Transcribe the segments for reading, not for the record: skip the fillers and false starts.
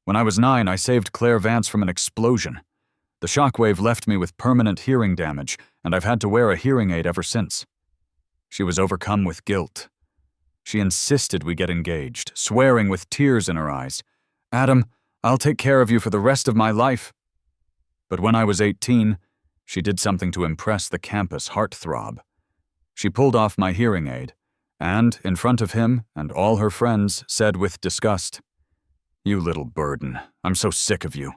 When I was 9, I saved Claire Vance from an explosion. The shockwave left me with permanent hearing damage, and I've had to wear a hearing aid ever since. She was overcome with guilt. She insisted we get engaged, swearing with tears in her eyes, "Adam, I'll take care of you for the rest of my life." But when I was 18, she did something to impress the campus heartthrob. She pulled off my hearing aid, and, in front of him and all her friends, said with disgust, "You little burden, I'm so sick of you.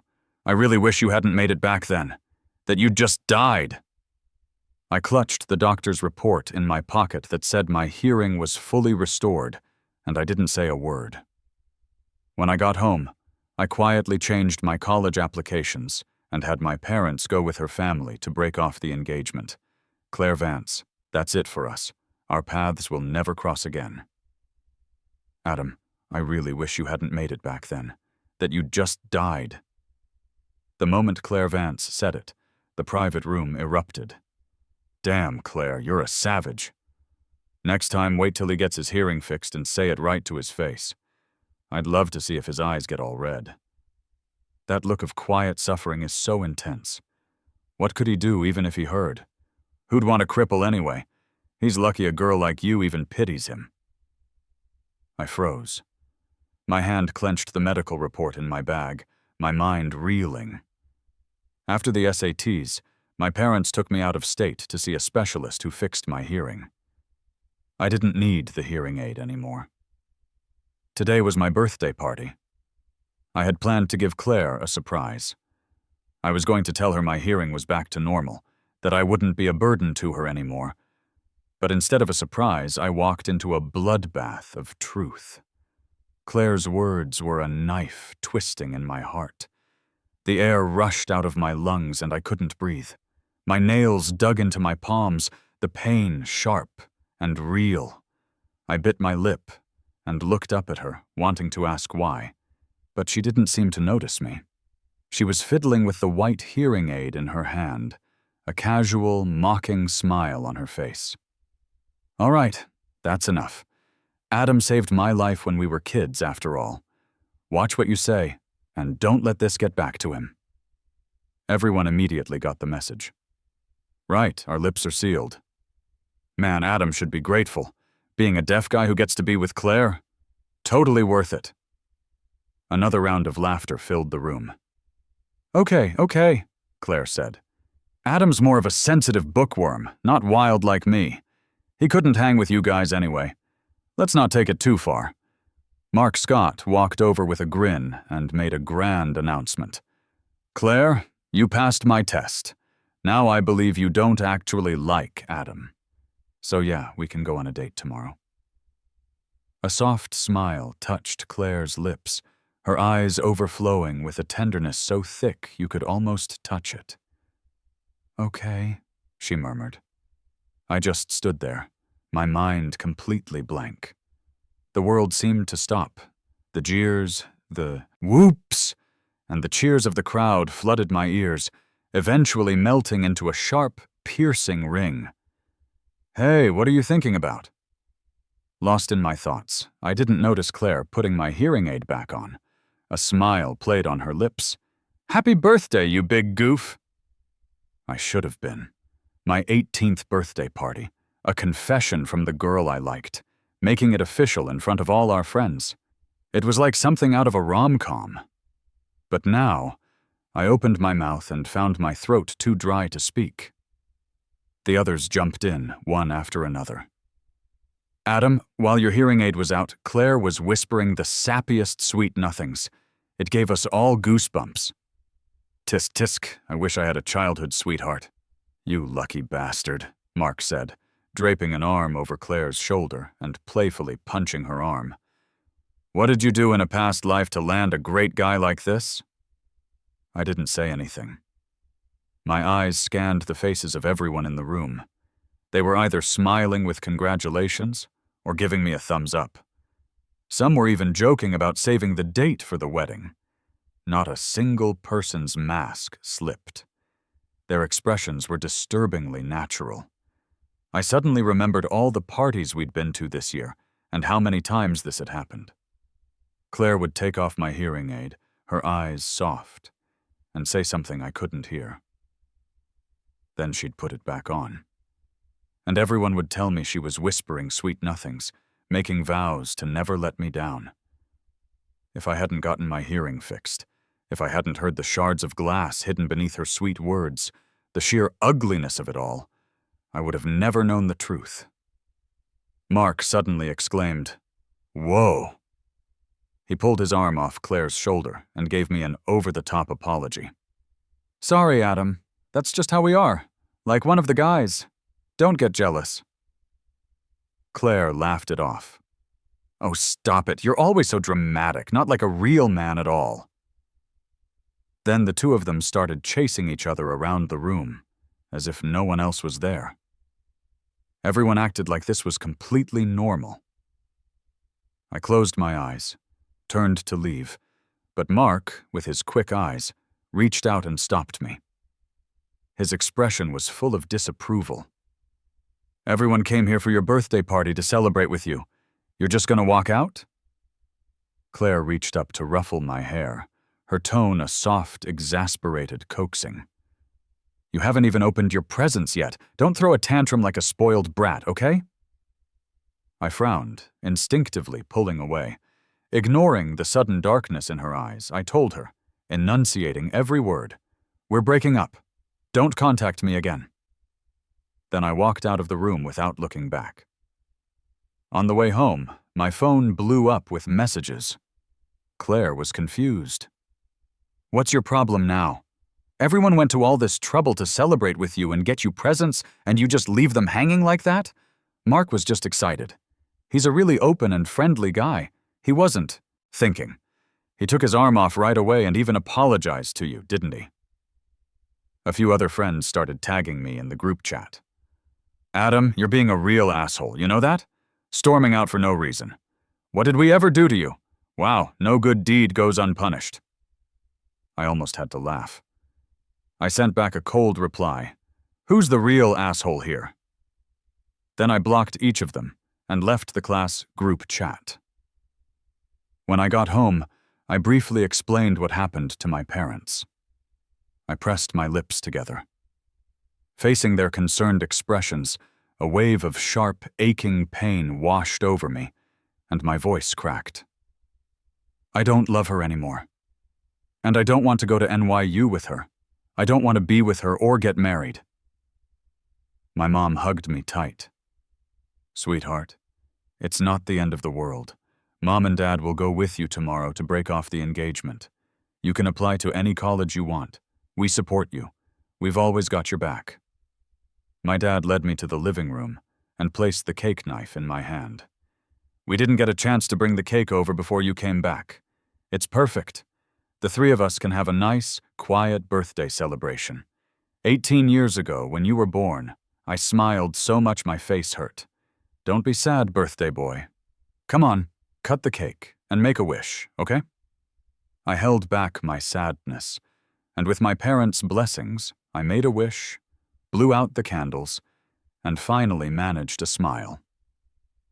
I really wish you hadn't made it back then, that you'd just died." I clutched the doctor's report in my pocket that said my hearing was fully restored, and I didn't say a word. When I got home, I quietly changed my college applications and had my parents go with her family to break off the engagement. Claire Vance, that's it for us. Our paths will never cross again. Adam, I really wish you hadn't made it back then, that you'd just died. The moment Claire Vance said it, the private room erupted. Damn, Claire, you're a savage. Next time, wait till he gets his hearing fixed and say it right to his face. I'd love to see if his eyes get all red. That look of quiet suffering is so intense. What could he do even if he heard? Who'd want a cripple anyway? He's lucky a girl like you even pities him. I froze. My hand clenched the medical report in my bag, my mind reeling. After the SATs, my parents took me out of state to see a specialist who fixed my hearing. I didn't need the hearing aid anymore. Today was my birthday party. I had planned to give Claire a surprise. I was going to tell her my hearing was back to normal, that I wouldn't be a burden to her anymore. But instead of a surprise, I walked into a bloodbath of truth. Claire's words were a knife twisting in my heart. The air rushed out of my lungs and I couldn't breathe. My nails dug into my palms, the pain sharp and real. I bit my lip and looked up at her, wanting to ask why. But she didn't seem to notice me. She was fiddling with the white hearing aid in her hand, a casual, mocking smile on her face. All right, that's enough. Adam saved my life when we were kids, after all. Watch what you say, and don't let this get back to him. Everyone immediately got the message. Right, our lips are sealed. Man, Adam should be grateful. Being a deaf guy who gets to be with Claire? Totally worth it. Another round of laughter filled the room. Okay, Claire said. Adam's more of a sensitive bookworm, not wild like me. He couldn't hang with you guys anyway. Let's not take it too far. Mark Scott walked over with a grin and made a grand announcement. Claire, you passed my test. Now I believe you don't actually like Adam. So yeah, we can go on a date tomorrow. A soft smile touched Claire's lips, her eyes overflowing with a tenderness so thick you could almost touch it. Okay, she murmured. I just stood there, my mind completely blank. The world seemed to stop. The jeers, the whoops, and the cheers of the crowd flooded my ears, eventually melting into a sharp, piercing ring. Hey, what are you thinking about? Lost in my thoughts, I didn't notice Claire putting my hearing aid back on. A smile played on her lips. Happy birthday, you big goof! I should have been. My 18th birthday party, a confession from the girl I liked, making it official in front of all our friends. It was like something out of a rom-com. But now, I opened my mouth and found my throat too dry to speak. The others jumped in, one after another. Adam, while your hearing aid was out, Claire was whispering the sappiest sweet nothings. It gave us all goosebumps. Tisk tisk, I wish I had a childhood sweetheart. You lucky bastard, Mark said, draping an arm over Claire's shoulder and playfully punching her arm. What did you do in a past life to land a great guy like this? I didn't say anything. My eyes scanned the faces of everyone in the room. They were either smiling with congratulations or giving me a thumbs up. Some were even joking about saving the date for the wedding. Not a single person's mask slipped. Their expressions were disturbingly natural. I suddenly remembered all the parties we'd been to this year and how many times this had happened. Claire would take off my hearing aid, her eyes soft, and say something I couldn't hear. Then she'd put it back on. And everyone would tell me she was whispering sweet nothings, making vows to never let me down. If I hadn't gotten my hearing fixed, if I hadn't heard the shards of glass hidden beneath her sweet words, the sheer ugliness of it all, I would have never known the truth. Mark suddenly exclaimed, "Whoa!" He pulled his arm off Claire's shoulder and gave me an over-the-top apology. "Sorry, Adam. That's just how we are. Like one of the guys. Don't get jealous." Claire laughed it off. "Oh, stop it. You're always so dramatic, not like a real man at all." Then the two of them started chasing each other around the room, as if no one else was there. Everyone acted like this was completely normal. I closed my eyes, turned to leave, but Mark, with his quick eyes, reached out and stopped me. His expression was full of disapproval. "Everyone came here for your birthday party to celebrate with you. You're just gonna walk out?" Claire reached up to ruffle my hair, her tone a soft, exasperated coaxing. "You haven't even opened your presents yet. Don't throw a tantrum like a spoiled brat, okay?" I frowned, instinctively pulling away. Ignoring the sudden darkness in her eyes, I told her, enunciating every word, "We're breaking up. Don't contact me again." Then I walked out of the room without looking back. On the way home, my phone blew up with messages. Claire was confused. "What's your problem now? Everyone went to all this trouble to celebrate with you and get you presents, and you just leave them hanging like that?" Mark was just excited. He's a really open and friendly guy. He wasn't thinking. He took his arm off right away and even apologized to you, didn't he? A few other friends started tagging me in the group chat. "Adam, you're being a real asshole, you know that? Storming out for no reason. What did we ever do to you? Wow, no good deed goes unpunished." I almost had to laugh. I sent back a cold reply. "Who's the real asshole here?" Then I blocked each of them and left the class group chat. When I got home, I briefly explained what happened to my parents. I pressed my lips together. Facing their concerned expressions, a wave of sharp, aching pain washed over me, and my voice cracked. "I don't love her anymore. And I don't want to go to NYU with her. I don't want to be with her or get married." My mom hugged me tight. "Sweetheart, it's not the end of the world. Mom and Dad will go with you tomorrow to break off the engagement. You can apply to any college you want. We support you. We've always got your back." My dad led me to the living room and placed the cake knife in my hand. "We didn't get a chance to bring the cake over before you came back. It's perfect. The three of us can have a nice, quiet birthday celebration. 18 years ago, when you were born, I smiled so much my face hurt. Don't be sad, birthday boy. Come on, cut the cake and make a wish, okay?" I held back my sadness, and with my parents' blessings, I made a wish, blew out the candles, and finally managed a smile.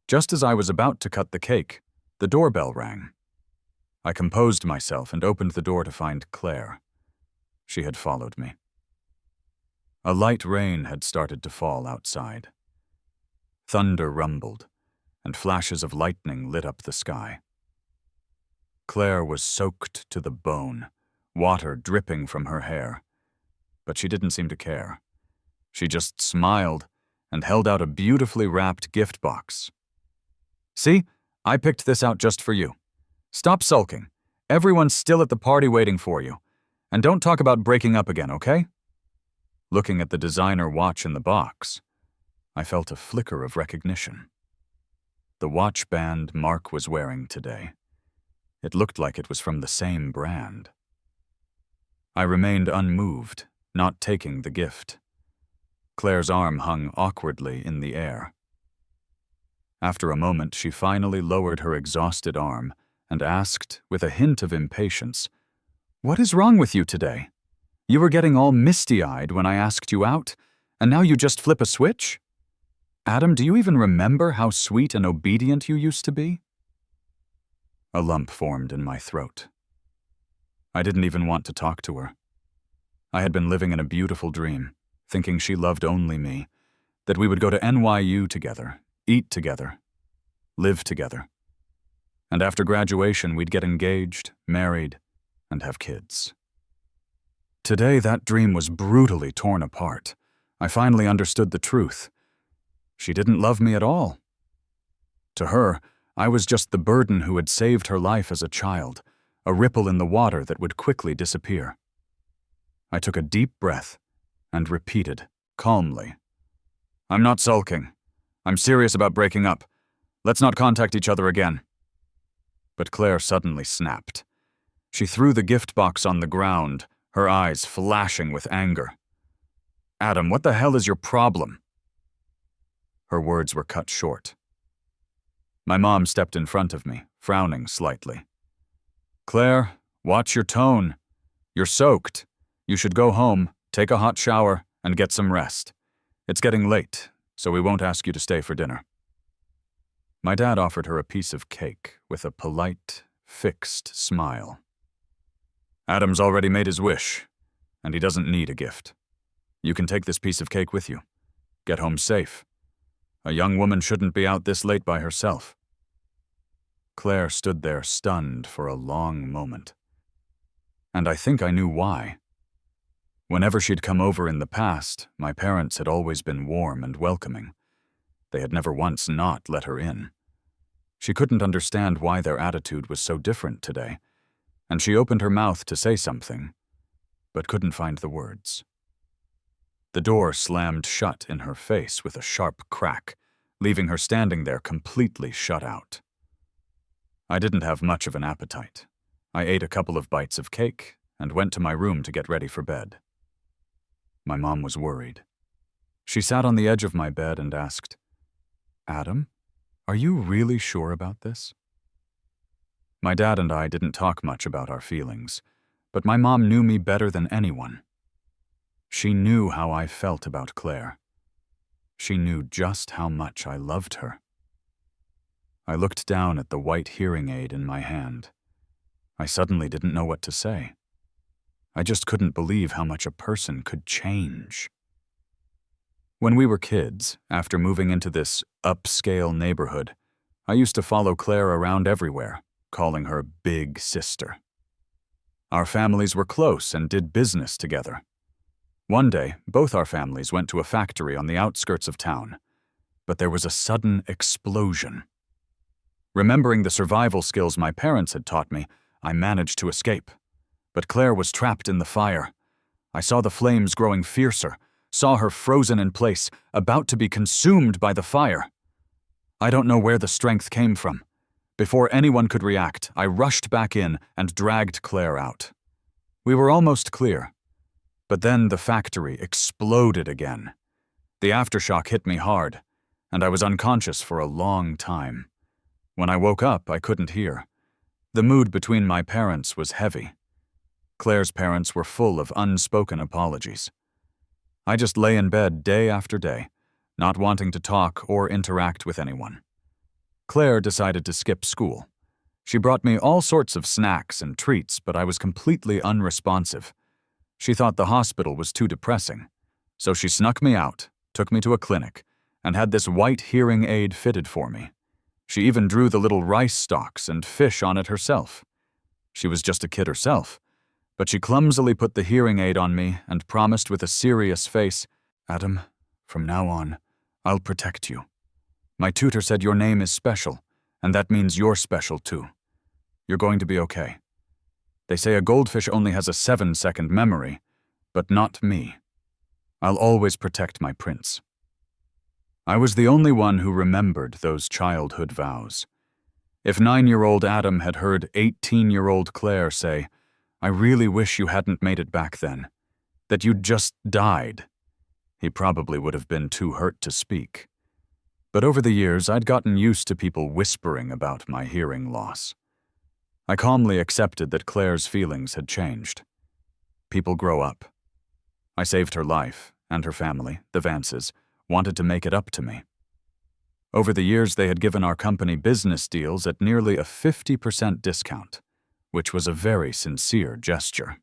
Just as I was about to cut the cake, the doorbell rang. I composed myself and opened the door to find Claire. She had followed me. A light rain had started to fall outside. Thunder rumbled, and flashes of lightning lit up the sky. Claire was soaked to the bone, water dripping from her hair. But she didn't seem to care. She just smiled and held out a beautifully wrapped gift box. "See, I picked this out just for you. Stop sulking. Everyone's still at the party waiting for you. And don't talk about breaking up again, okay?" Looking at the designer watch in the box, I felt a flicker of recognition. The watch band Mark was wearing today. It looked like it was from the same brand. I remained unmoved, not taking the gift. Claire's arm hung awkwardly in the air. After a moment, she finally lowered her exhausted arm and asked, with a hint of impatience, "What is wrong with you today? You were getting all misty-eyed when I asked you out, and now you just flip a switch? Adam, do you even remember how sweet and obedient you used to be?" A lump formed in my throat. I didn't even want to talk to her. I had been living in a beautiful dream, thinking she loved only me, that we would go to NYU together, eat together, live together. And after graduation, we'd get engaged, married, and have kids. Today, that dream was brutally torn apart. I finally understood the truth. She didn't love me at all. To her, I was just the burden who had saved her life as a child, a ripple in the water that would quickly disappear. I took a deep breath and repeated, calmly, "I'm not sulking. I'm serious about breaking up. Let's not contact each other again." But Claire suddenly snapped. She threw the gift box on the ground, her eyes flashing with anger. "Adam, what the hell is your problem?" Her words were cut short. My mom stepped in front of me, frowning slightly. "Claire, watch your tone. You're soaked. You should go home, take a hot shower, and get some rest. It's getting late, so we won't ask you to stay for dinner." My dad offered her a piece of cake with a polite, fixed smile. "Adam's already made his wish, and he doesn't need a gift. You can take this piece of cake with you. Get home safe. A young woman shouldn't be out this late by herself." Claire stood there stunned for a long moment. And I think I knew why. Whenever she'd come over in the past, my parents had always been warm and welcoming. They had never once not let her in. She couldn't understand why their attitude was so different today, and she opened her mouth to say something, but couldn't find the words. The door slammed shut in her face with a sharp crack, leaving her standing there completely shut out. I didn't have much of an appetite. I ate a couple of bites of cake and went to my room to get ready for bed. My mom was worried. She sat on the edge of my bed and asked, "Adam, are you really sure about this?" My dad and I didn't talk much about our feelings, but my mom knew me better than anyone. She knew how I felt about Claire. She knew just how much I loved her. I looked down at the white hearing aid in my hand. I suddenly didn't know what to say. I just couldn't believe how much a person could change. When we were kids, after moving into this upscale neighborhood, I used to follow Claire around everywhere, calling her Big Sister. Our families were close and did business together. One day, both our families went to a factory on the outskirts of town, but there was a sudden explosion. Remembering the survival skills my parents had taught me, I managed to escape. But Claire was trapped in the fire. I saw the flames growing fiercer, saw her frozen in place, about to be consumed by the fire. I don't know where the strength came from. Before anyone could react, I rushed back in and dragged Claire out. We were almost clear. But then the factory exploded again. The aftershock hit me hard, and I was unconscious for a long time. When I woke up, I couldn't hear. The mood between my parents was heavy. Claire's parents were full of unspoken apologies. I just lay in bed day after day, not wanting to talk or interact with anyone. Claire decided to skip school. She brought me all sorts of snacks and treats, but I was completely unresponsive. She thought the hospital was too depressing, so she snuck me out, took me to a clinic, and had this white hearing aid fitted for me. She even drew the little rice stalks and fish on it herself. She was just a kid herself, but she clumsily put the hearing aid on me and promised with a serious face, "Adam, from now on, I'll protect you. My tutor said your name is special, and that means you're special too. You're going to be okay. They say a goldfish only has a 7-second memory, but not me. I'll always protect my prince." I was the only one who remembered those childhood vows. If 9-year-old Adam had heard 18-year-old Claire say, "I really wish you hadn't made it back then, that you'd just died," he probably would have been too hurt to speak. But over the years, I'd gotten used to people whispering about my hearing loss. I calmly accepted that Claire's feelings had changed. People grow up. I saved her life, and her family, the Vances, wanted to make it up to me. Over the years, they had given our company business deals at nearly a 50% discount, which was a very sincere gesture.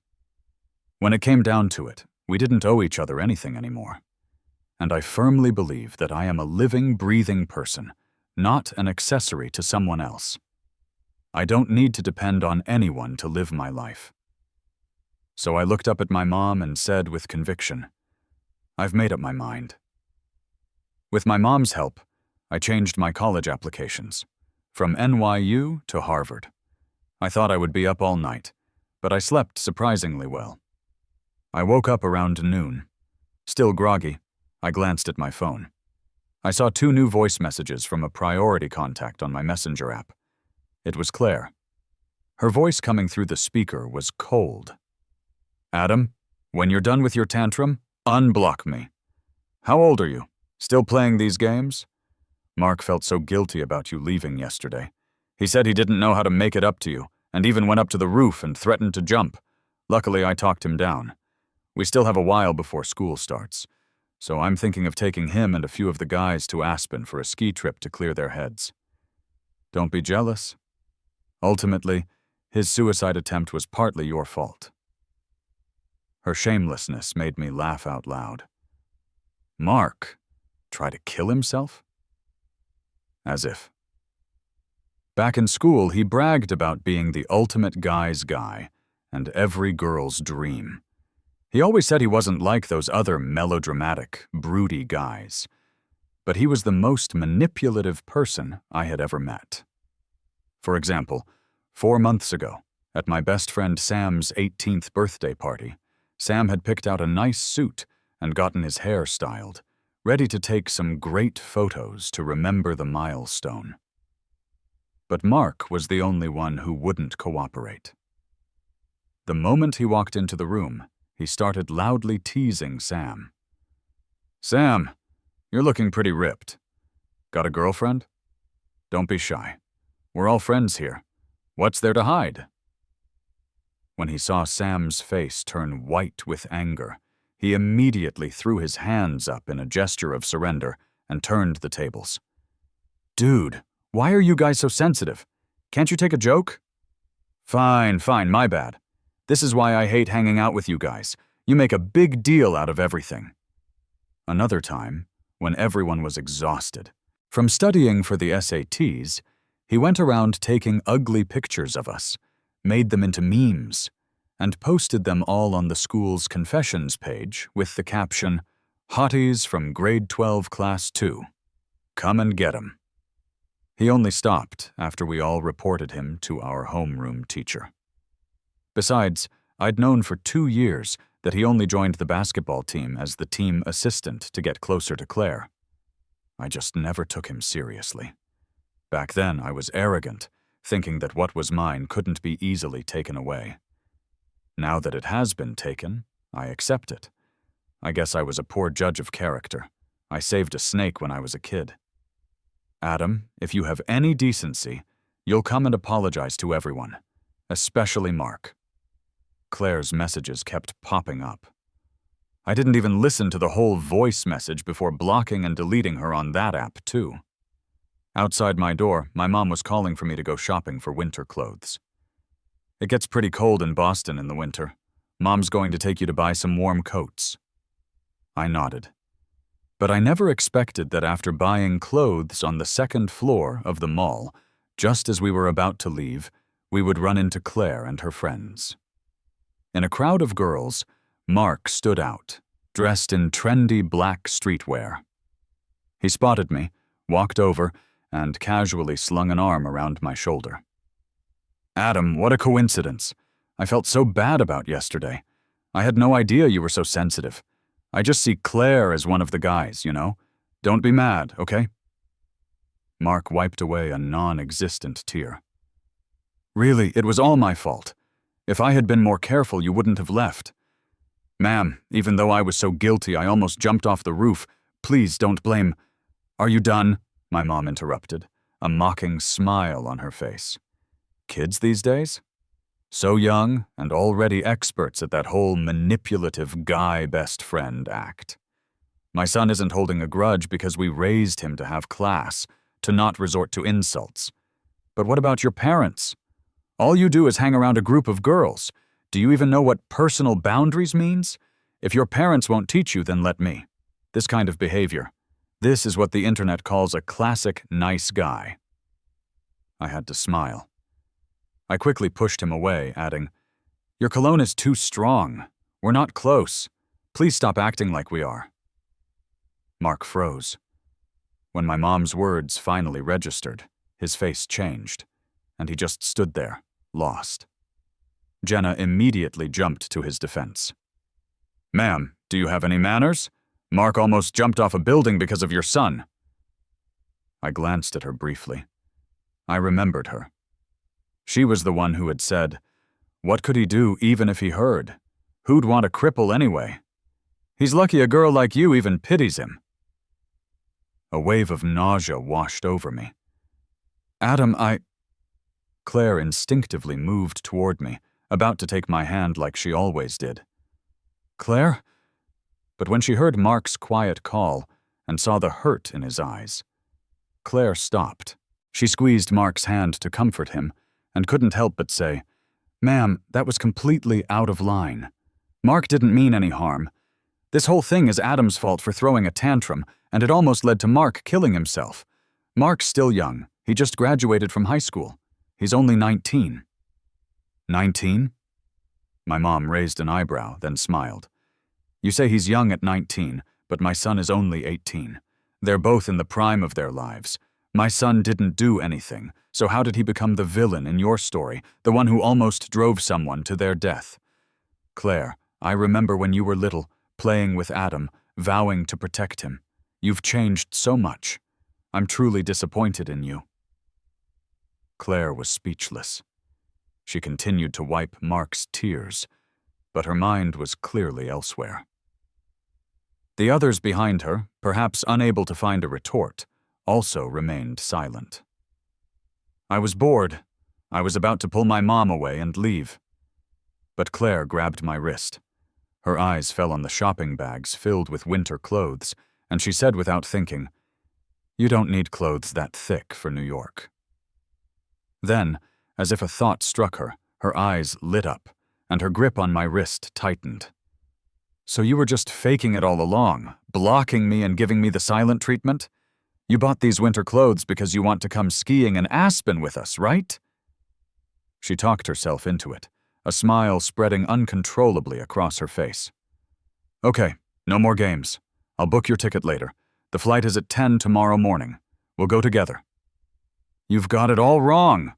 When it came down to it, we didn't owe each other anything anymore. And I firmly believe that I am a living, breathing person, not an accessory to someone else. I don't need to depend on anyone to live my life. So I looked up at my mom and said with conviction, "I've made up my mind." With my mom's help, I changed my college applications, from NYU to Harvard. I thought I would be up all night, but I slept surprisingly well. I woke up around noon. Still groggy, I glanced at my phone. I saw 2 new voice messages from a priority contact on my Messenger app. It was Claire. Her voice coming through the speaker was cold. "Adam, when you're done with your tantrum, unblock me. How old are you? Still playing these games? Mark felt so guilty about you leaving yesterday. He said he didn't know how to make it up to you, and even went up to the roof and threatened to jump. Luckily, I talked him down. We still have a while before school starts, so I'm thinking of taking him and a few of the guys to Aspen for a ski trip to clear their heads. Don't be jealous. Ultimately, his suicide attempt was partly your fault." Her shamelessness made me laugh out loud. Mark? Try to kill himself? As if. Back in school, he bragged about being the ultimate guy's guy and every girl's dream. He always said he wasn't like those other melodramatic, broody guys. But he was the most manipulative person I had ever met. For example, 4 months ago, at my best friend Sam's 18th birthday party, Sam had picked out a nice suit and gotten his hair styled, ready to take some great photos to remember the milestone. But Mark was the only one who wouldn't cooperate. The moment he walked into the room, he started loudly teasing Sam. "Sam, you're looking pretty ripped. Got a girlfriend? Don't be shy. We're all friends here. What's there to hide?" When he saw Sam's face turn white with anger, he immediately threw his hands up in a gesture of surrender and turned the tables. "Dude, why are you guys so sensitive? Can't you take a joke?" Fine, my bad. This is why I hate hanging out with you guys. You make a big deal out of everything." Another time, when everyone was exhausted, from studying for the SATs, he went around taking ugly pictures of us, made them into memes, and posted them all on the school's confessions page with the caption, "Hotties from grade 12 class 2. Come and get 'em." He only stopped after we all reported him to our homeroom teacher. Besides, I'd known for 2 years that he only joined the basketball team as the team assistant to get closer to Claire. I just never took him seriously. Back then, I was arrogant, thinking that what was mine couldn't be easily taken away. Now that it has been taken, I accept it. I guess I was a poor judge of character. I saved a snake when I was a kid. Adam, if you have any decency, you'll come and apologize to everyone, especially Mark. Claire's messages kept popping up. I didn't even listen to the whole voice message before blocking and deleting her on that app, too. Outside my door, my mom was calling for me to go shopping for winter clothes. "It gets pretty cold in Boston in the winter. Mom's going to take you to buy some warm coats." I nodded. But I never expected that after buying clothes on the 2nd floor of the mall, just as we were about to leave, we would run into Claire and her friends. In a crowd of girls, Mark stood out, dressed in trendy black streetwear. He spotted me, walked over, and casually slung an arm around my shoulder. "Adam, what a coincidence. I felt so bad about yesterday. I had no idea you were so sensitive. I just see Claire as one of the guys, you know? Don't be mad, okay?" Mark wiped away a non-existent tear. "Really, it was all my fault. If I had been more careful, you wouldn't have left. Ma'am, even though I was so guilty I almost jumped off the roof, please don't blame—" "Are you done?" my mom interrupted, a mocking smile on her face. Kids these days? So young and already experts at that whole manipulative guy best friend act. My son isn't holding a grudge because we raised him to have class, to not resort to insults. But what about your parents? All you do is hang around a group of girls. Do you even know what personal boundaries means? If your parents won't teach you, then let me. This kind of behavior. This is what the internet calls a classic nice guy. I had to smile. I quickly pushed him away, adding, "Your cologne is too strong. We're not close. Please stop acting like we are." Mark froze. When my mom's words finally registered, his face changed, and he just stood there, lost. Jenna immediately jumped to his defense. "Ma'am, do you have any manners? Mark almost jumped off a building because of your son." I glanced at her briefly. I remembered her. She was the one who had said, "What could he do even if he heard? Who'd want a cripple anyway? He's lucky a girl like you even pities him." A wave of nausea washed over me. "Adam, Claire instinctively moved toward me, about to take my hand like she always did. "Claire?" But when she heard Mark's quiet call and saw the hurt in his eyes, Claire stopped. She squeezed Mark's hand to comfort him and couldn't help but say, "Ma'am, that was completely out of line. Mark didn't mean any harm. This whole thing is Adam's fault for throwing a tantrum, and it almost led to Mark killing himself. Mark's still young. He just graduated from high school. He's only 19. 19? My mom raised an eyebrow, then smiled. "You say he's young at 19, but my son is only 18. They're both in the prime of their lives. My son didn't do anything, so how did he become the villain in your story, the one who almost drove someone to their death? Claire, I remember when you were little, playing with Adam, vowing to protect him. You've changed so much. I'm truly disappointed in you." Claire was speechless. She continued to wipe Mark's tears, but her mind was clearly elsewhere. The others behind her, perhaps unable to find a retort, also remained silent. I was bored. I was about to pull my mom away and leave. But Claire grabbed my wrist. Her eyes fell on the shopping bags filled with winter clothes, and she said without thinking, "You don't need clothes that thick for New York." Then, as if a thought struck her, her eyes lit up, and her grip on my wrist tightened. "So you were just faking it all along, blocking me and giving me the silent treatment? You bought these winter clothes because you want to come skiing in Aspen with us, right?" She talked herself into it, a smile spreading uncontrollably across her face. "Okay, no more games. I'll book your ticket later. The flight is at 10 tomorrow morning. We'll go together." "You've got it all wrong."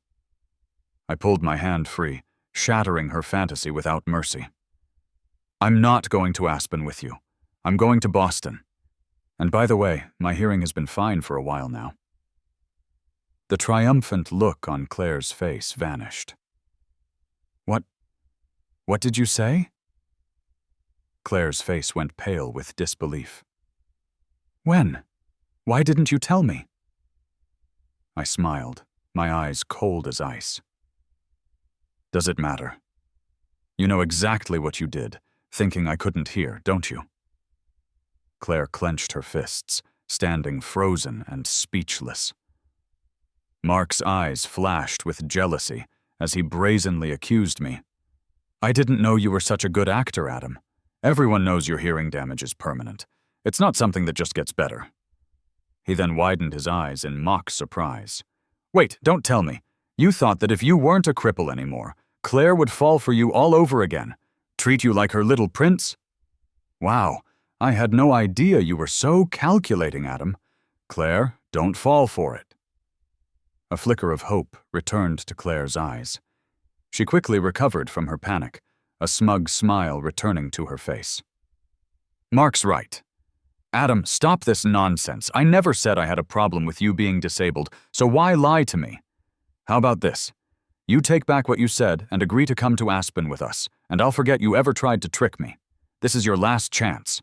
I pulled my hand free, shattering her fantasy without mercy. "I'm not going to Aspen with you. I'm going to Boston. And by the way, my hearing has been fine for a while now." The triumphant look on Claire's face vanished. What did you say?" Claire's face went pale with disbelief. "When? Why didn't you tell me?" I smiled, my eyes cold as ice. "Does it matter? You know exactly what you did, thinking I couldn't hear, don't you?" Claire clenched her fists, standing frozen and speechless. Mark's eyes flashed with jealousy as he brazenly accused me. "I didn't know you were such a good actor, Adam. Everyone knows your hearing damage is permanent. It's not something that just gets better." He then widened his eyes in mock surprise. "Wait, don't tell me. You thought that if you weren't a cripple anymore, Claire would fall for you all over again, treat you like her little prince? Wow, I had no idea you were so calculating, Adam. Claire, don't fall for it." A flicker of hope returned to Claire's eyes. She quickly recovered from her panic, a smug smile returning to her face. "Mark's right. Adam, stop this nonsense. I never said I had a problem with you being disabled, so why lie to me? How about this? You take back what you said and agree to come to Aspen with us, and I'll forget you ever tried to trick me. This is your last chance."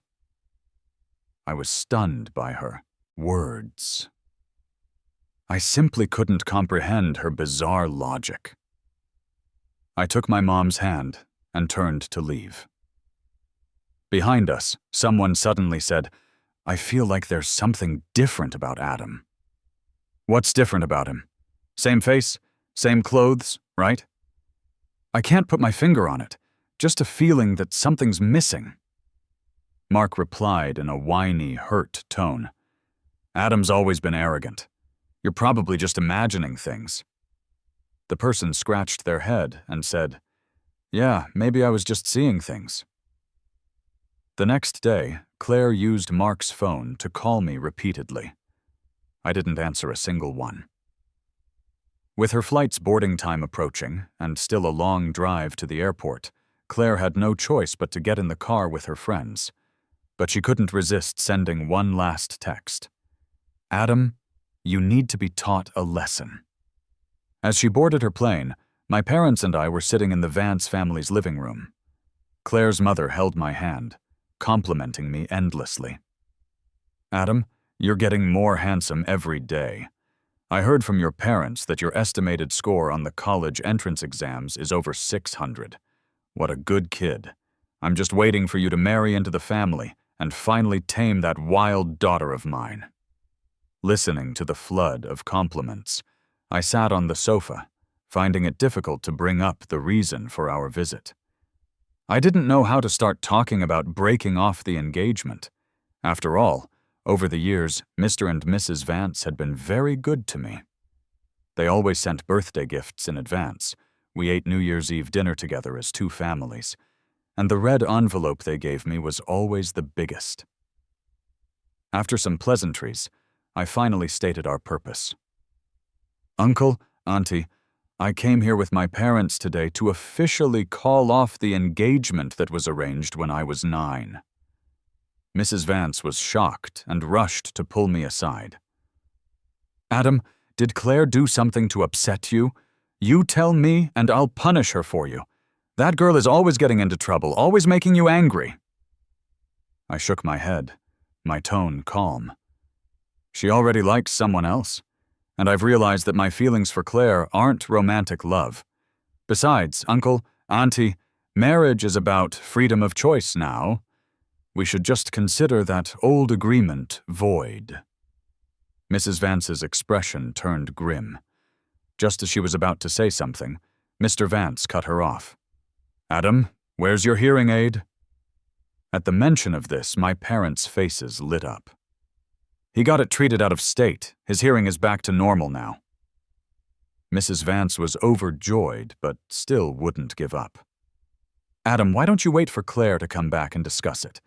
I was stunned by her words. I simply couldn't comprehend her bizarre logic. I took my mom's hand and turned to leave. Behind us, someone suddenly said, "I feel like there's something different about Adam." "What's different about him? Same face, same clothes, right?" I can't put my finger on it, just a feeling that something's missing. Mark replied in a whiny, hurt tone. Adam's always been arrogant. You're probably just imagining things. The person scratched their head and said, Yeah, maybe I was just seeing things. The next day, Claire used Mark's phone to call me repeatedly. I didn't answer a single one. With her flight's boarding time approaching, and still a long drive to the airport, Claire had no choice but to get in the car with her friends. But she couldn't resist sending one last text. Adam, you need to be taught a lesson. As she boarded her plane, my parents and I were sitting in the Vance family's living room. Claire's mother held my hand, complimenting me endlessly. Adam, you're getting more handsome every day. I heard from your parents that your estimated score on the college entrance exams is over 600. What a good kid. I'm just waiting for you to marry into the family and finally tame that wild daughter of mine. Listening to the flood of compliments, I sat on the sofa, finding it difficult to bring up the reason for our visit. I didn't know how to start talking about breaking off the engagement. After all, over the years, Mr. and Mrs. Vance had been very good to me. They always sent birthday gifts in advance. We ate New Year's Eve dinner together as two families, and the red envelope they gave me was always the biggest. After some pleasantries, I finally stated our purpose. Uncle, Auntie, I came here with my parents today to officially call off the engagement that was arranged when I was 9. Mrs. Vance was shocked and rushed to pull me aside. Adam, did Claire do something to upset you? You tell me and I'll punish her for you. That girl is always getting into trouble, always making you angry. I shook my head, my tone calm. She already likes someone else, and I've realized that my feelings for Claire aren't romantic love. Besides, Uncle, Auntie, marriage is about freedom of choice now. We should just consider that old agreement void. Mrs. Vance's expression turned grim. Just as she was about to say something, Mr. Vance cut her off. Adam, where's your hearing aid? At the mention of this, my parents' faces lit up. He got it treated out of state. His hearing is back to normal now. Mrs. Vance was overjoyed, but still wouldn't give up. Adam, why don't you wait for Claire to come back and discuss it?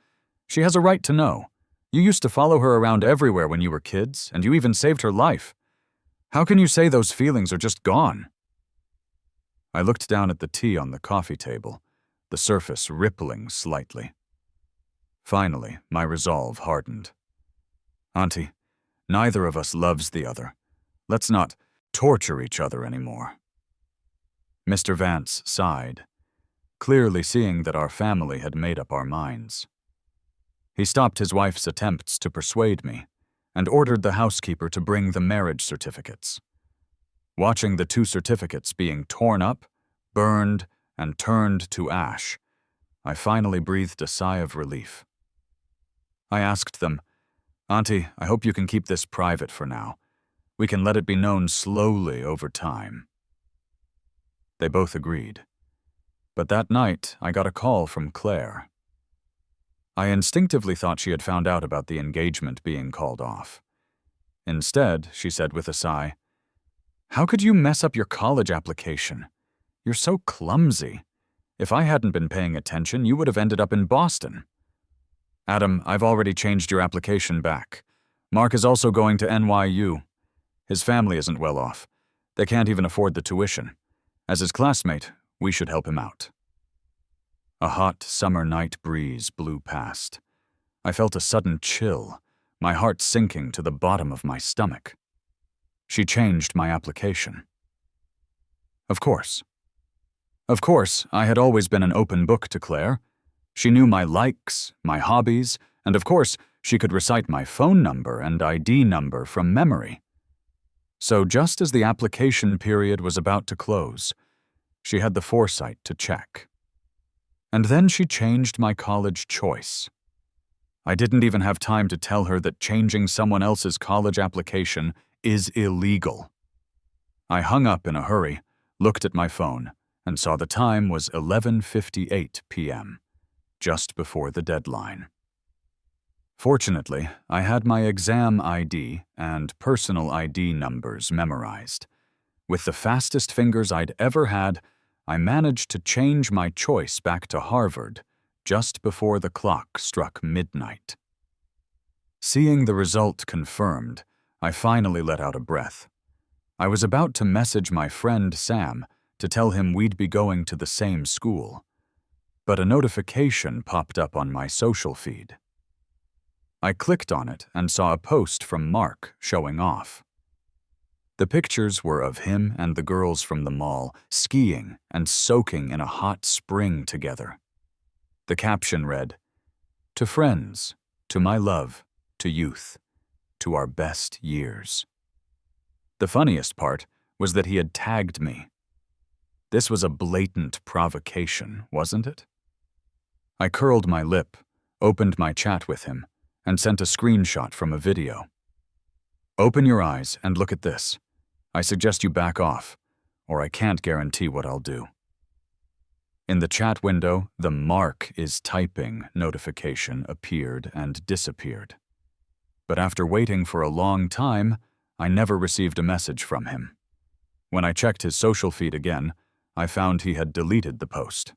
She has a right to know. You used to follow her around everywhere when you were kids, and you even saved her life. How can you say those feelings are just gone? I looked down at the tea on the coffee table, the surface rippling slightly. Finally, my resolve hardened. Auntie, neither of us loves the other. Let's not torture each other anymore. Mr. Vance sighed, clearly seeing that our family had made up our minds. He stopped his wife's attempts to persuade me and ordered the housekeeper to bring the marriage certificates. Watching the 2 certificates being torn up, burned, and turned to ash, I finally breathed a sigh of relief. I asked them, Auntie, I hope you can keep this private for now. We can let it be known slowly over time. They both agreed. But that night, I got a call from Claire. I instinctively thought she had found out about the engagement being called off. Instead, she said with a sigh, How could you mess up your college application? You're so clumsy. If I hadn't been paying attention, you would have ended up in Boston. Adam, I've already changed your application back. Mark is also going to NYU. His family isn't well off. They can't even afford the tuition. As his classmate, we should help him out. A hot summer night breeze blew past. I felt a sudden chill, my heart sinking to the bottom of my stomach. She changed my application. Of course. Of course, I had always been an open book to Claire. She knew my likes, my hobbies, and of course, she could recite my phone number and ID number from memory. So just as the application period was about to close, she had the foresight to check. And then she changed my college choice. I didn't even have time to tell her that changing someone else's college application is illegal. I hung up in a hurry, looked at my phone, and saw the time was 11:58 p.m., just before the deadline. Fortunately, I had my exam ID and personal ID numbers memorized. With the fastest fingers I'd ever had, I managed to change my choice back to Harvard just before the clock struck midnight. Seeing the result confirmed, I finally let out a breath. I was about to message my friend Sam to tell him we'd be going to the same school, but a notification popped up on my social feed. I clicked on it and saw a post from Mark showing off. The pictures were of him and the girls from the mall skiing and soaking in a hot spring together. The caption read, "To friends, to my love, to youth, to our best years." The funniest part was that he had tagged me. This was a blatant provocation, wasn't it? I curled my lip, opened my chat with him, and sent a screenshot from a video. "Open your eyes and look at this. I suggest you back off, or I can't guarantee what I'll do." In the chat window, the "Mark is typing" notification appeared and disappeared. But after waiting for a long time, I never received a message from him. When I checked his social feed again, I found he had deleted the post.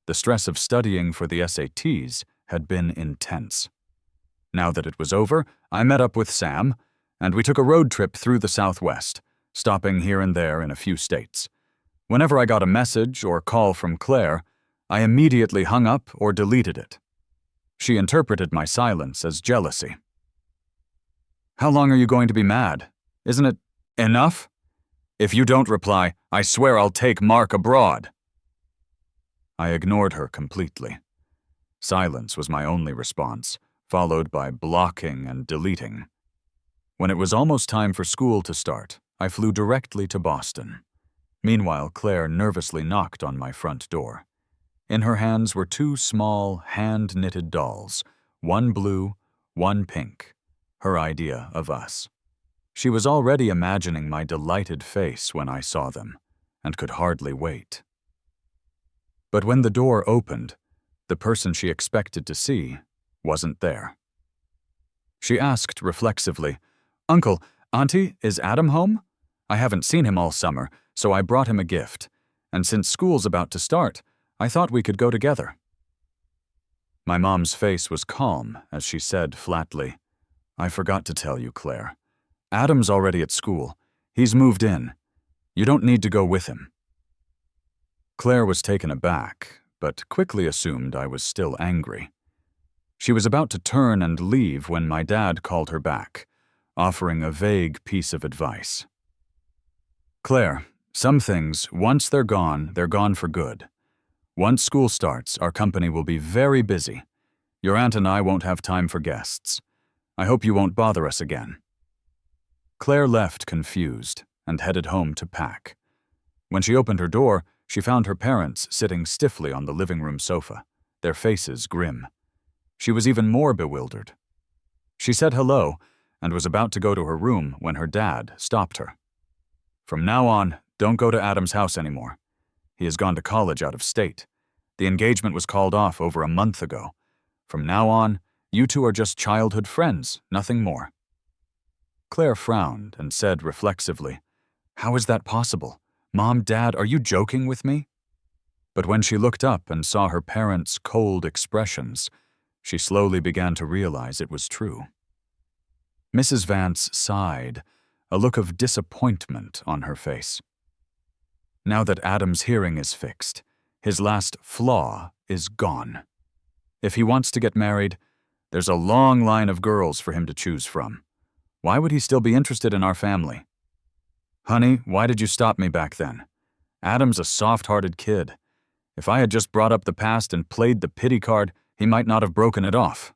The stress of studying for the SATs had been intense. Now that it was over, I met up with Sam, and we took a road trip through the Southwest, stopping here and there in a few states. Whenever I got a message or call from Claire, I immediately hung up or deleted it. She interpreted my silence as jealousy. "How long are you going to be mad? Isn't it enough? If you don't reply, I swear I'll take Mark abroad." I ignored her completely. Silence was my only response, followed by blocking and deleting. When it was almost time for school to start, I flew directly to Boston. Meanwhile, Claire nervously knocked on my front door. In her hands were two small, hand-knitted dolls, one blue, one pink, her idea of us. She was already imagining my delighted face when I saw them, and could hardly wait. But when the door opened, the person she expected to see wasn't there. She asked reflexively, "Uncle, Auntie, is Adam home? I haven't seen him all summer, so I brought him a gift, and since school's about to start, I thought we could go together." My mom's face was calm as she said flatly, "I forgot to tell you, Claire. Adam's already at school. He's moved in. You don't need to go with him." Claire was taken aback, but quickly assumed I was still angry. She was about to turn and leave when my dad called her back, offering a vague piece of advice. "Claire, some things, once they're gone for good. Once school starts, our company will be very busy. Your aunt and I won't have time for guests. I hope you won't bother us again." Claire left confused and headed home to pack. When she opened her door, she found her parents sitting stiffly on the living room sofa, their faces grim. She was even more bewildered. She said hello and was about to go to her room when her dad stopped her. "From now on, don't go to Adam's house anymore. He has gone to college out of state. The engagement was called off over a month ago. From now on, you two are just childhood friends, nothing more." Claire frowned and said reflexively, "How is that possible? Mom, Dad, are you joking with me?" But when she looked up and saw her parents' cold expressions, she slowly began to realize it was true. Mrs. Vance sighed, a look of disappointment on her face. Now that Adam's hearing is fixed, his last flaw is gone. If he wants to get married, there's a long line of girls for him to choose from. Why would he still be interested in our family? Honey, why did you stop me back then? Adam's a soft-hearted kid. If I had just brought up the past and played the pity card, he might not have broken it off."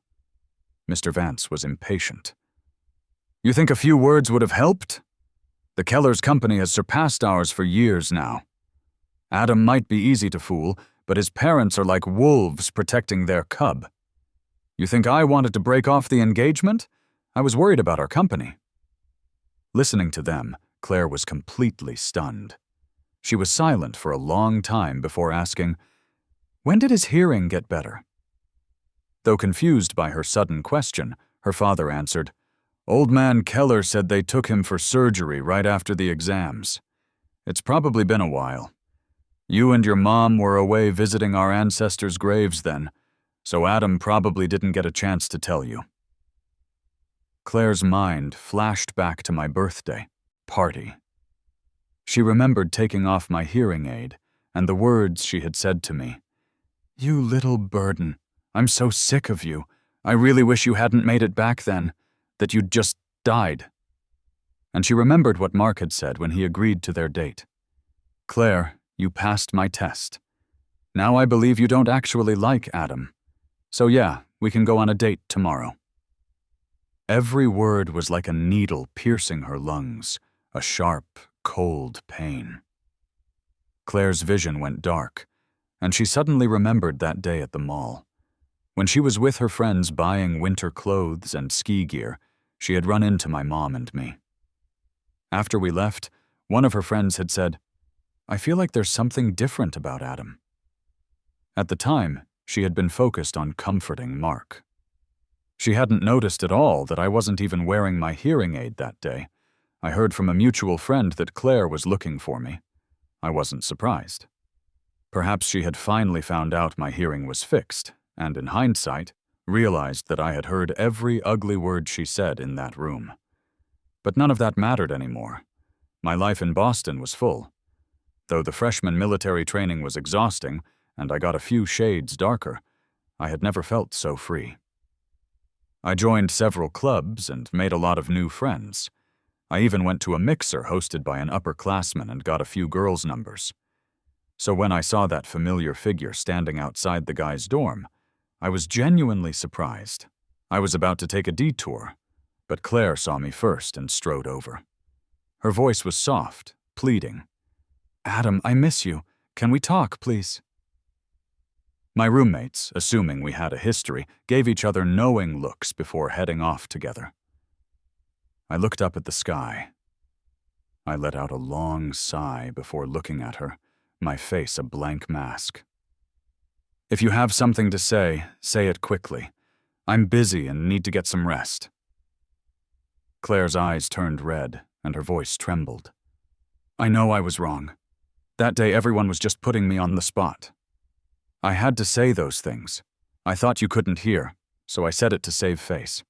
Mr. Vance was impatient. "You think a few words would have helped? The Kellers' company has surpassed ours for years now. Adam might be easy to fool, but his parents are like wolves protecting their cub. You think I wanted to break off the engagement? I was worried about our company." Listening to them, Claire was completely stunned. She was silent for a long time before asking, "When did his hearing get better?" Though confused by her sudden question, her father answered, "Old man Keller said they took him for surgery right after the exams. It's probably been a while. You and your mom were away visiting our ancestors' graves then, so Adam probably didn't get a chance to tell you." Claire's mind flashed back to my birthday party. She remembered taking off my hearing aid and the words she had said to me. "You little burden. I'm so sick of you. I really wish you hadn't made it back then, that you'd just died." And she remembered what Mark had said when he agreed to their date. "Claire, you passed my test. Now I believe you don't actually like Adam. So yeah, we can go on a date tomorrow." Every word was like a needle piercing her lungs, a sharp, cold pain. Claire's vision went dark, and she suddenly remembered that day at the mall. When she was with her friends buying winter clothes and ski gear, she had run into my mom and me. After we left, one of her friends had said, "I feel like there's something different about Adam." At the time, she had been focused on comforting Mark. She hadn't noticed at all that I wasn't even wearing my hearing aid that day. I heard from a mutual friend that Claire was looking for me. I wasn't surprised. Perhaps she had finally found out my hearing was fixed, and in hindsight, realized that I had heard every ugly word she said in that room. But none of that mattered anymore. My life in Boston was full. Though the freshman military training was exhausting, and I got a few shades darker, I had never felt so free. I joined several clubs and made a lot of new friends. I even went to a mixer hosted by an upperclassman and got a few girls' numbers. So when I saw that familiar figure standing outside the guy's dorm, I was genuinely surprised. I was about to take a detour, but Claire saw me first and strode over. Her voice was soft, pleading. "Adam, I miss you. Can we talk, please?" My roommates, assuming we had a history, gave each other knowing looks before heading off together. I looked up at the sky. I let out a long sigh before looking at her, my face a blank mask. "If you have something to say it quickly. I'm busy and need to get some rest." Claire's eyes turned red, and her voice trembled. "I know I was wrong. That day everyone was just putting me on the spot. I had to say those things. I thought you couldn't hear, so I said it to save face.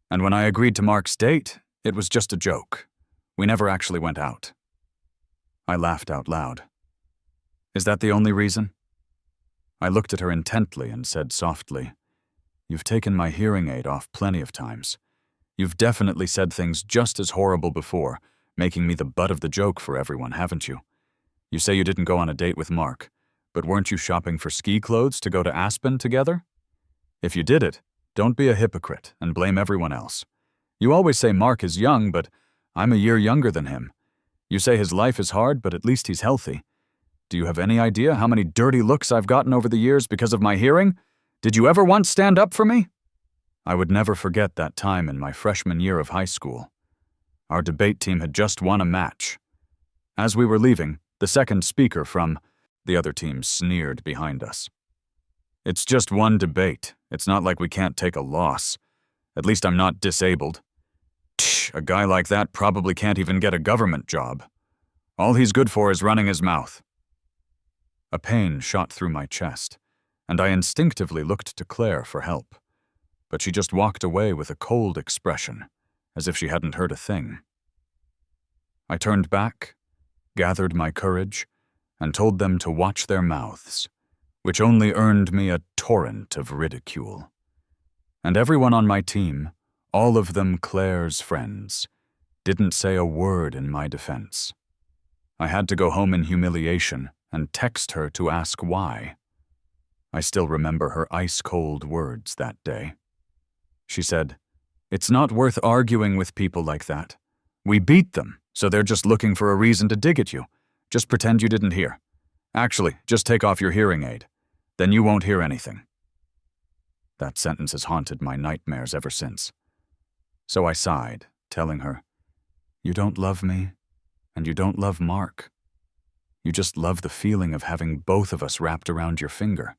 And when I agreed to Mark's date, it was just a joke. We never actually went out." I laughed out loud. "Is that the only reason?" I looked at her intently and said softly, "You've taken my hearing aid off plenty of times. You've definitely said things just as horrible before, making me the butt of the joke for everyone, haven't you? You say you didn't go on a date with Mark, but weren't you shopping for ski clothes to go to Aspen together? If you did it, don't be a hypocrite and blame everyone else. You always say Mark is young, but I'm a year younger than him. You say his life is hard, but at least he's healthy. Do you have any idea how many dirty looks I've gotten over the years because of my hearing? Did you ever once stand up for me?" I would never forget that time in my freshman year of high school. Our debate team had just won a match. As we were leaving, the second speaker from the other team sneered behind us. "It's just one debate. It's not like we can't take a loss. At least I'm not disabled. Tch, a guy like that probably can't even get a government job. All he's good for is running his mouth." A pain shot through my chest, and I instinctively looked to Claire for help. But she just walked away with a cold expression, as if she hadn't heard a thing. I turned back, gathered my courage, and told them to watch their mouths, which only earned me a torrent of ridicule. And everyone on my team, all of them Claire's friends, didn't say a word in my defense. I had to go home in humiliation and text her to ask why. I still remember her ice-cold words that day. She said, "It's not worth arguing with people like that. We beat them, so they're just looking for a reason to dig at you. Just pretend you didn't hear. Actually, just take off your hearing aid. Then you won't hear anything." That sentence has haunted my nightmares ever since. So I sighed, telling her, "You don't love me, and you don't love Mark. You just love the feeling of having both of us wrapped around your finger.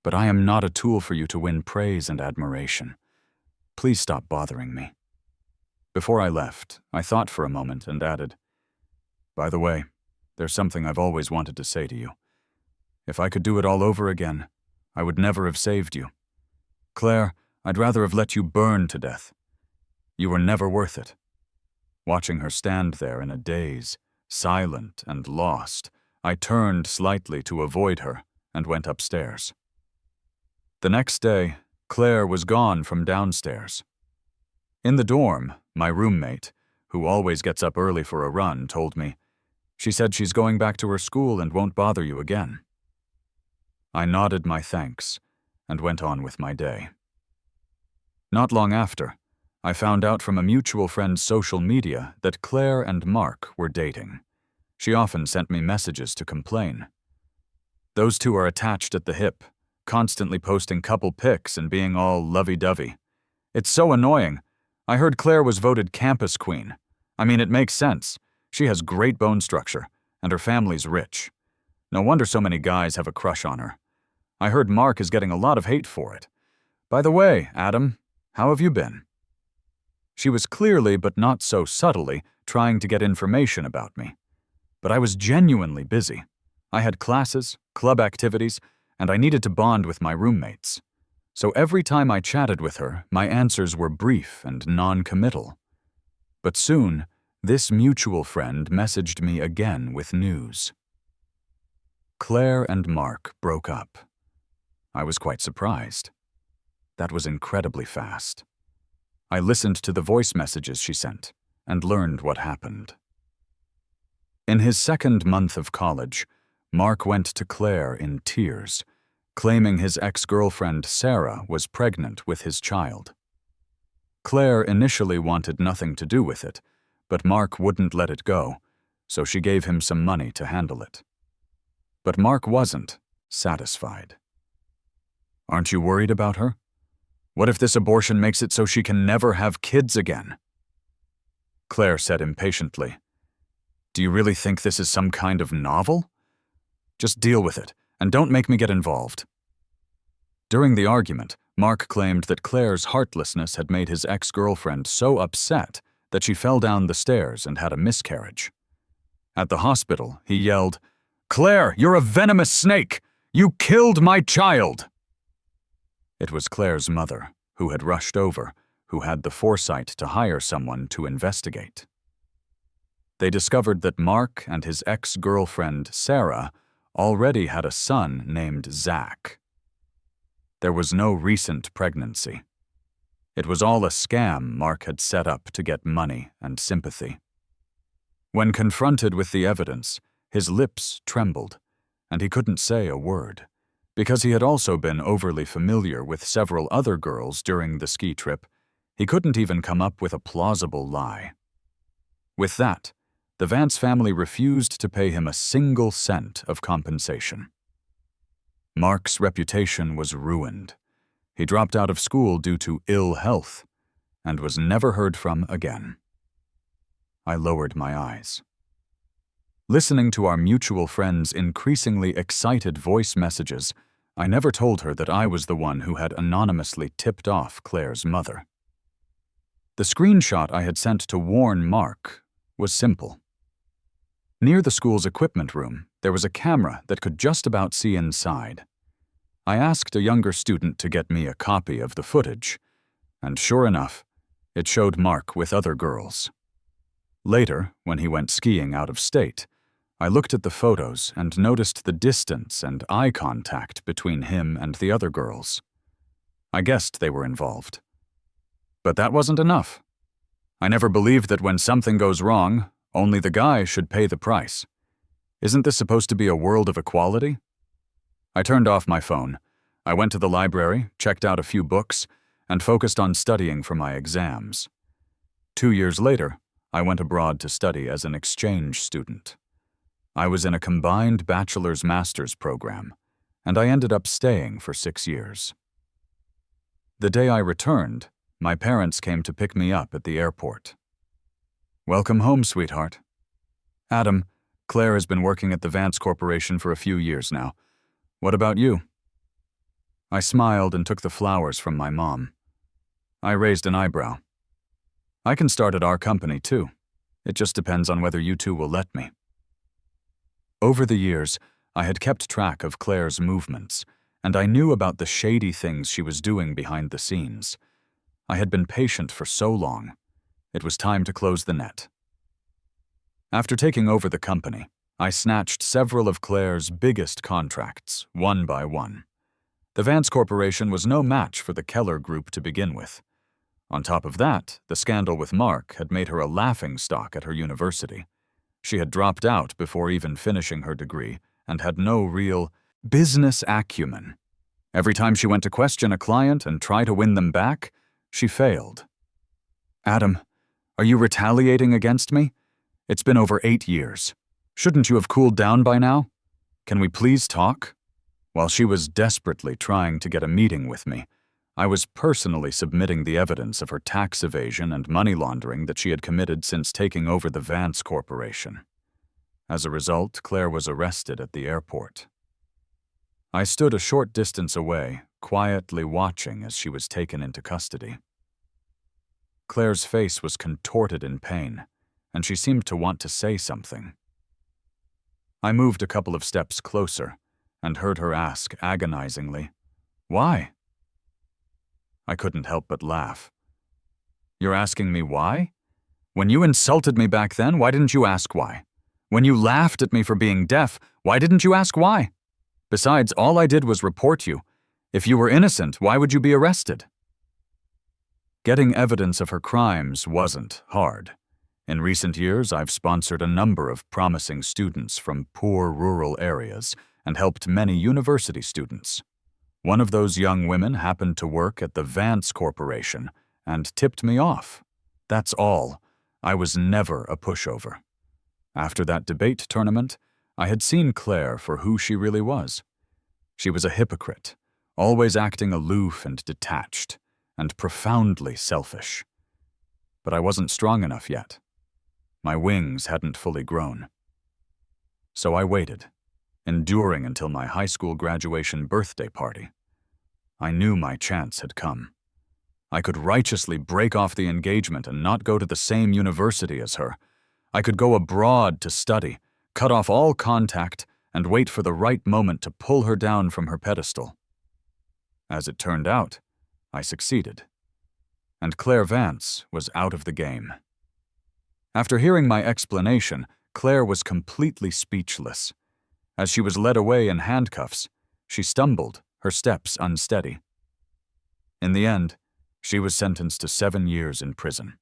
But I am not a tool for you to win praise and admiration. Please stop bothering me." Before I left, I thought for a moment and added, "By the way, there's something I've always wanted to say to you. If I could do it all over again, I would never have saved you. Claire, I'd rather have let you burn to death. You were never worth it." Watching her stand there in a daze, silent and lost, I turned slightly to avoid her and went upstairs. The next day, Claire was gone from downstairs. In the dorm, my roommate, who always gets up early for a run, told me, "She said she's going back to her school and won't bother you again." I nodded my thanks and went on with my day. Not long after, I found out from a mutual friend's social media that Claire and Mark were dating. She often sent me messages to complain. Those two are attached at the hip, constantly posting couple pics and being all lovey-dovey. It's so annoying. I heard Claire was voted campus queen. I mean, it makes sense. She has great bone structure, and her family's rich. No wonder so many guys have a crush on her. I heard Mark is getting a lot of hate for it. By the way, Adam, how have you been? She was clearly, but not so subtly, trying to get information about me. But I was genuinely busy. I had classes, club activities, and I needed to bond with my roommates. So every time I chatted with her, my answers were brief and non-committal. But soon, this mutual friend messaged me again with news. Claire and Mark broke up. I was quite surprised. That was incredibly fast. I listened to the voice messages she sent and learned what happened. In his second month of college, Mark went to Claire in tears, claiming his ex-girlfriend Sarah was pregnant with his child. Claire initially wanted nothing to do with it, but Mark wouldn't let it go, so she gave him some money to handle it. But Mark wasn't satisfied. "Aren't you worried about her? What if this abortion makes it so she can never have kids again?" Claire said impatiently, "Do you really think this is some kind of novel? Just deal with it, and don't make me get involved." During the argument, Mark claimed that Claire's heartlessness had made his ex-girlfriend so upset that she fell down the stairs and had a miscarriage. At the hospital, he yelled, "Claire, you're a venomous snake! You killed my child!" It was Claire's mother, who had rushed over, who had the foresight to hire someone to investigate. They discovered that Mark and his ex-girlfriend, Sarah, already had a son named Zach. There was no recent pregnancy. It was all a scam Mark had set up to get money and sympathy. When confronted with the evidence, his lips trembled, and he couldn't say a word, because he had also been overly familiar with several other girls during the ski trip. He couldn't even come up with a plausible lie. With that, the Vance family refused to pay him a single cent of compensation. Mark's reputation was ruined. He dropped out of school due to ill health and was never heard from again. I lowered my eyes. Listening to our mutual friend's increasingly excited voice messages, I never told her that I was the one who had anonymously tipped off Claire's mother. The screenshot I had sent to warn Mark was simple. Near the school's equipment room, there was a camera that could just about see inside. I asked a younger student to get me a copy of the footage, and sure enough, it showed Mark with other girls. Later, when he went skiing out of state, I looked at the photos and noticed the distance and eye contact between him and the other girls. I guessed they were involved. But that wasn't enough. I never believed that when something goes wrong, only the guy should pay the price. Isn't this supposed to be a world of equality? I turned off my phone. I went to the library, checked out a few books, and focused on studying for my exams. 2 years later, I went abroad to study as an exchange student. I was in a combined bachelor's-master's program, and I ended up staying for 6 years. The day I returned, my parents came to pick me up at the airport. "Welcome home, sweetheart. Adam, Claire has been working at the Vance Corporation for a few years now. What about you? I smiled and took the flowers from my mom. I raised an eyebrow. I can start at our company, too. It just depends on whether you two will let me. Over the years, I had kept track of Claire's movements, and I knew about the shady things she was doing behind the scenes. I had been patient for so long. It was time to close the net. After taking over the company, I snatched several of Claire's biggest contracts, one by one. The Vance Corporation was no match for the Keller Group to begin with. On top of that, the scandal with Mark had made her a laughingstock at her university. She had dropped out before even finishing her degree and had no real business acumen. Every time she went to question a client and try to win them back, she failed. Adam, are you retaliating against me? It's been over 8 years. Shouldn't you have cooled down by now? Can we please talk? While she was desperately trying to get a meeting with me, I was personally submitting the evidence of her tax evasion and money laundering that she had committed since taking over the Vance Corporation. As a result, Claire was arrested at the airport. I stood a short distance away, quietly watching as she was taken into custody. Claire's face was contorted in pain, and she seemed to want to say something. I moved a couple of steps closer and heard her ask agonizingly, "Why?" I couldn't help but laugh. "You're asking me why? When you insulted me back then, why didn't you ask why? When you laughed at me for being deaf, why didn't you ask why? Besides, all I did was report you. If you were innocent, why would you be arrested?" Getting evidence of her crimes wasn't hard. In recent years, I've sponsored a number of promising students from poor rural areas and helped many university students. One of those young women happened to work at the Vance Corporation and tipped me off. That's all. I was never a pushover. After that debate tournament, I had seen Claire for who she really was. She was a hypocrite, always acting aloof and detached, and profoundly selfish. But I wasn't strong enough yet. My wings hadn't fully grown. So I waited, enduring until my high school graduation birthday party. I knew my chance had come. I could righteously break off the engagement and not go to the same university as her. I could go abroad to study, cut off all contact, and wait for the right moment to pull her down from her pedestal. As it turned out, I succeeded. And Claire Vance was out of the game. After hearing my explanation, Claire was completely speechless. As she was led away in handcuffs, she stumbled, her steps unsteady. In the end, she was sentenced to 7 years in prison.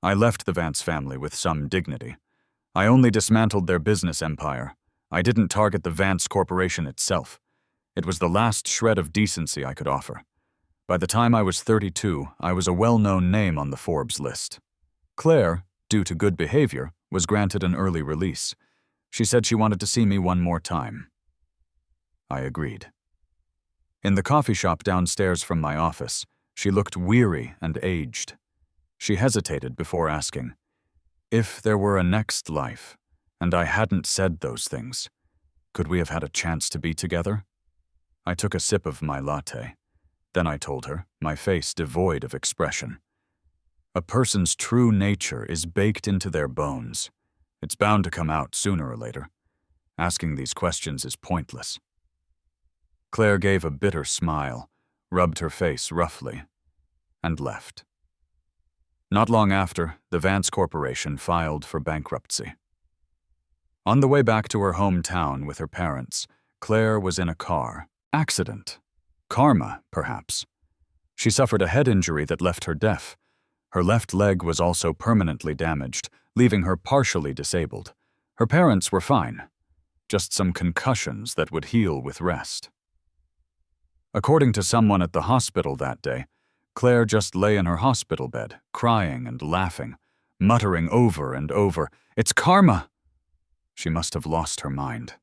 I left the Vance family with some dignity. I only dismantled their business empire. I didn't target the Vance Corporation itself. It was the last shred of decency I could offer. By the time I was 32, I was a well-known name on the Forbes list. Claire, due to good behavior, was granted an early release. She said she wanted to see me one more time. I agreed. In the coffee shop downstairs from my office, she looked weary and aged. She hesitated before asking, "If there were a next life, and I hadn't said those things, could we have had a chance to be together?" I took a sip of my latte. Then I told her, my face devoid of expression. A person's true nature is baked into their bones. It's bound to come out sooner or later. Asking these questions is pointless. Claire gave a bitter smile, rubbed her face roughly, and left. Not long after, the Vance Corporation filed for bankruptcy. On the way back to her hometown with her parents, Claire was in a car. Accident. Karma, perhaps. She suffered a head injury that left her deaf. Her left leg was also permanently damaged, leaving her partially disabled. Her parents were fine. Just some concussions that would heal with rest. According to someone at the hospital that day, Claire just lay in her hospital bed, crying and laughing, muttering over and over, "It's karma!" She must have lost her mind.